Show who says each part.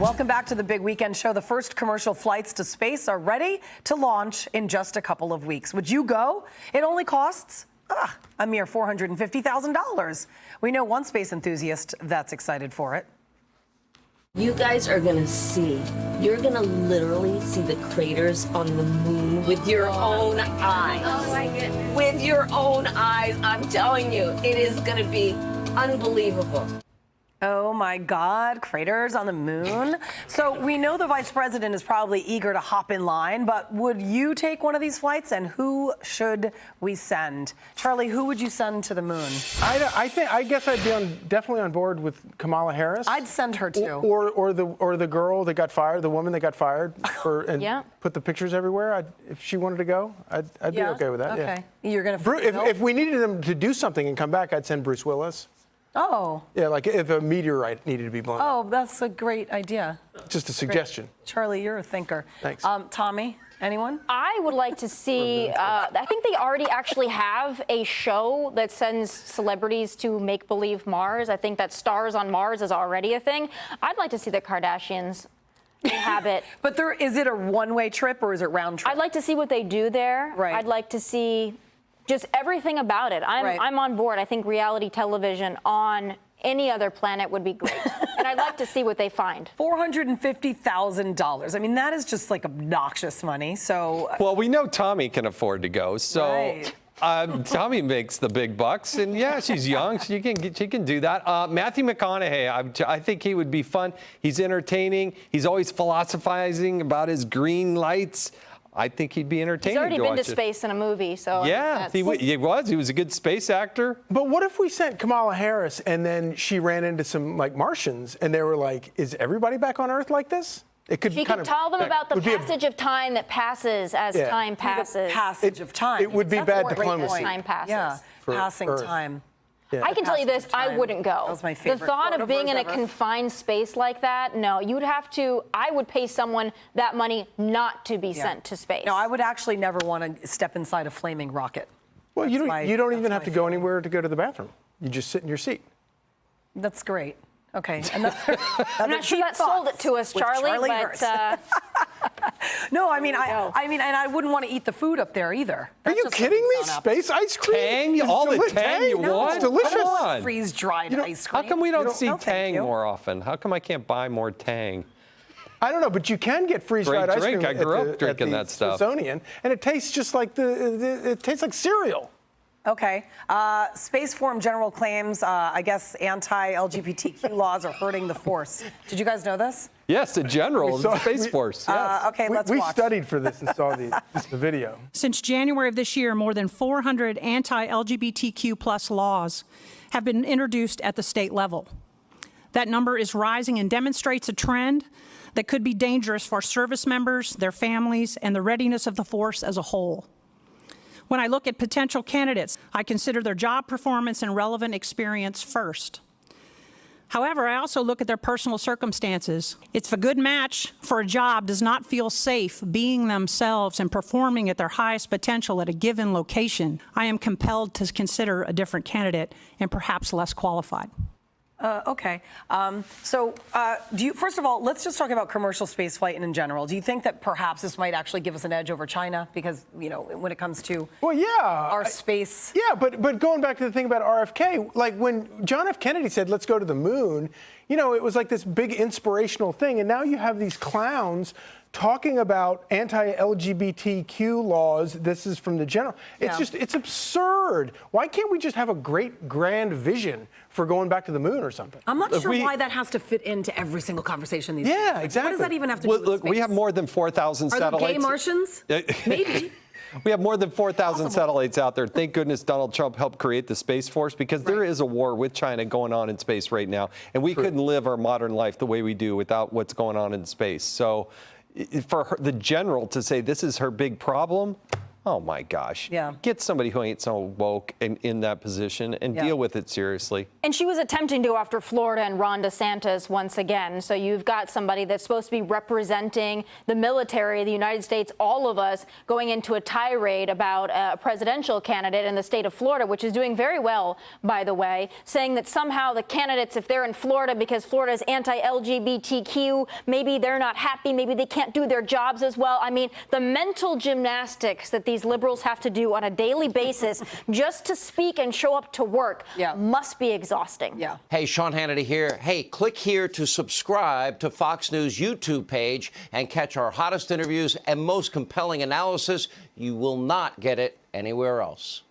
Speaker 1: Welcome back to the Big Weekend Show. The first commercial flights to space are ready to launch in just a couple of weeks. Would you go? It only costs a mere $450,000. We know one space enthusiast that's excited for it.
Speaker 2: You guys are gonna see. You're gonna literally see the craters on the moon with your own eyes.
Speaker 3: Oh my goodness.
Speaker 2: With your own eyes, I'm telling you, it is gonna be unbelievable.
Speaker 1: Oh my God, craters on the moon. So we know the vice president is probably eager to hop in line, but would you take one of these flights, and who should we send? Charlie, who would you send to the moon?
Speaker 4: I guess I'd be definitely on board with Kamala Harris.
Speaker 1: I'd send her too.
Speaker 4: Or the girl that got fired, the woman that got fired, and put the pictures everywhere. If she wanted to go, I'd be okay with that.
Speaker 1: Okay, you're gonna.
Speaker 4: If we needed them to do something and come back, I'd send Bruce Willis.
Speaker 1: Oh.
Speaker 4: Yeah, like if a meteorite needed to be blown.
Speaker 1: Oh, that's a great idea.
Speaker 4: Just a suggestion.
Speaker 1: Great. Charlie, you're a thinker.
Speaker 4: Thanks.
Speaker 1: Tommy, anyone?
Speaker 3: I would like to see, I think they already actually have a show that sends celebrities to make-believe Mars. I think that Stars on Mars is already a thing. I'd like to see the Kardashians inhabit.
Speaker 1: But is it a one-way trip or is it round trip?
Speaker 3: I'd like to see what they do there.
Speaker 1: Right.
Speaker 3: I'd like to see just everything about it. I'm on board. I think reality television on any other planet would be great. And I'd like to see what they find.
Speaker 1: $450,000. I mean, that is just like obnoxious money. So.
Speaker 5: Well, we know Tommy can afford to go. So
Speaker 1: right.
Speaker 5: Tommy makes the big bucks. And yeah, she's young. She can do that. Matthew McConaughey, I think he would be fun. He's entertaining. He's always philosophizing about his green lights. I think he'd be entertaining.
Speaker 3: He's already been to space in a movie, so
Speaker 5: yeah, he was. He was a good space actor.
Speaker 4: But what if we sent Kamala Harris and then she ran into some like Martians and they were like, "Is everybody back on Earth like this?" It could.
Speaker 3: She could tell them about the passage of time that passes as time passes.
Speaker 1: Passage of time.
Speaker 4: It would be bad diplomacy.
Speaker 3: Time passes.
Speaker 1: Yeah, passing
Speaker 4: Earth.
Speaker 1: time.
Speaker 4: Yeah.
Speaker 3: I can tell you this, I wouldn't go.
Speaker 1: That was my favorite
Speaker 3: The thought of being in a confined space like that, no, you'd have to, I would pay someone that money not to be sent to space.
Speaker 1: No, I would actually never want to step inside a flaming rocket.
Speaker 4: Well, you don't even have to go anywhere to go to the bathroom. You just sit in your seat.
Speaker 1: That's great. Okay.
Speaker 3: I'm not sure that sold it to us, Charlie, but
Speaker 1: no, I mean, and I wouldn't want to eat the food up there either.
Speaker 4: Are you kidding me? Space ice cream?
Speaker 5: Tang? All the tang you want?
Speaker 4: It's delicious.
Speaker 5: Come on.
Speaker 1: Freeze-dried ice cream.
Speaker 5: How come we don't see tang more often? How come I can't buy more tang?
Speaker 4: I don't know, but you can get freeze-dried ice cream
Speaker 5: I grew up drinking that stuff.
Speaker 4: Smithsonian, and it tastes just like it tastes like cereal.
Speaker 1: Okay. Space Forum General claims, I guess, anti-LGBTQ laws are hurting the force. Did you guys know this?
Speaker 5: Yes, the general of the Space Force. Yes.
Speaker 1: Okay, let's
Speaker 4: watch.
Speaker 1: We
Speaker 4: studied for this and saw the video.
Speaker 6: Since January of this year, more than 400 anti-LGBTQ plus laws have been introduced at the state level. That number is rising and demonstrates a trend that could be dangerous for service members, their families, and the readiness of the force as a whole. When I look at potential candidates, I consider their job performance and relevant experience first. However, I also look at their personal circumstances. If a good match for a job does not feel safe being themselves and performing at their highest potential at a given location, I am compelled to consider a different candidate and perhaps less qualified.
Speaker 1: Okay. First of all, let's just talk about commercial spaceflight in general. Do you think that perhaps this might actually give us an edge over China? Because, when it comes to our space.
Speaker 4: Yeah, but going back to the thing about RFK, like when John F. Kennedy said, let's go to the moon, it was like this big inspirational thing. And now you have these clowns talking about anti-LGBTQ laws. This is from the general. It's absurd. Why can't we just have a great grand vision for going back to the moon or something?
Speaker 1: I'm not sure why that has to fit into every single conversation these days.
Speaker 4: Yeah, exactly.
Speaker 1: What does that even have to do with space?
Speaker 5: We have more than 4,000 satellites.
Speaker 1: Are there gay Martians? Maybe.
Speaker 5: We have more than 4,000 satellites out there. Thank goodness Donald Trump helped create the Space Force, because there is a war with China going on in space right now. And we couldn't live our modern life the way we do without what's going on in space. So for the general to say this is her big problem, Oh my gosh.
Speaker 1: Yeah.
Speaker 5: Get somebody who ain't so woke in that position and deal with it seriously.
Speaker 3: And she was attempting to after Florida and Ron DeSantis once again. So you've got somebody that's supposed to be representing the military, the United States, all of us, going into a tirade about a presidential candidate in the state of Florida, which is doing very well, by the way, saying that somehow the candidates, if they're in Florida because Florida is anti-LGBTQ, maybe they're not happy, maybe they can't do their jobs as well. I mean, the mental gymnastics that these liberals have to do on a daily basis just to speak and show up to work must be exhausting.
Speaker 1: Yeah.
Speaker 7: Hey, Sean Hannity here. Hey, click here to subscribe to Fox News YouTube page and catch our hottest interviews and most compelling analysis. You will not get it anywhere else.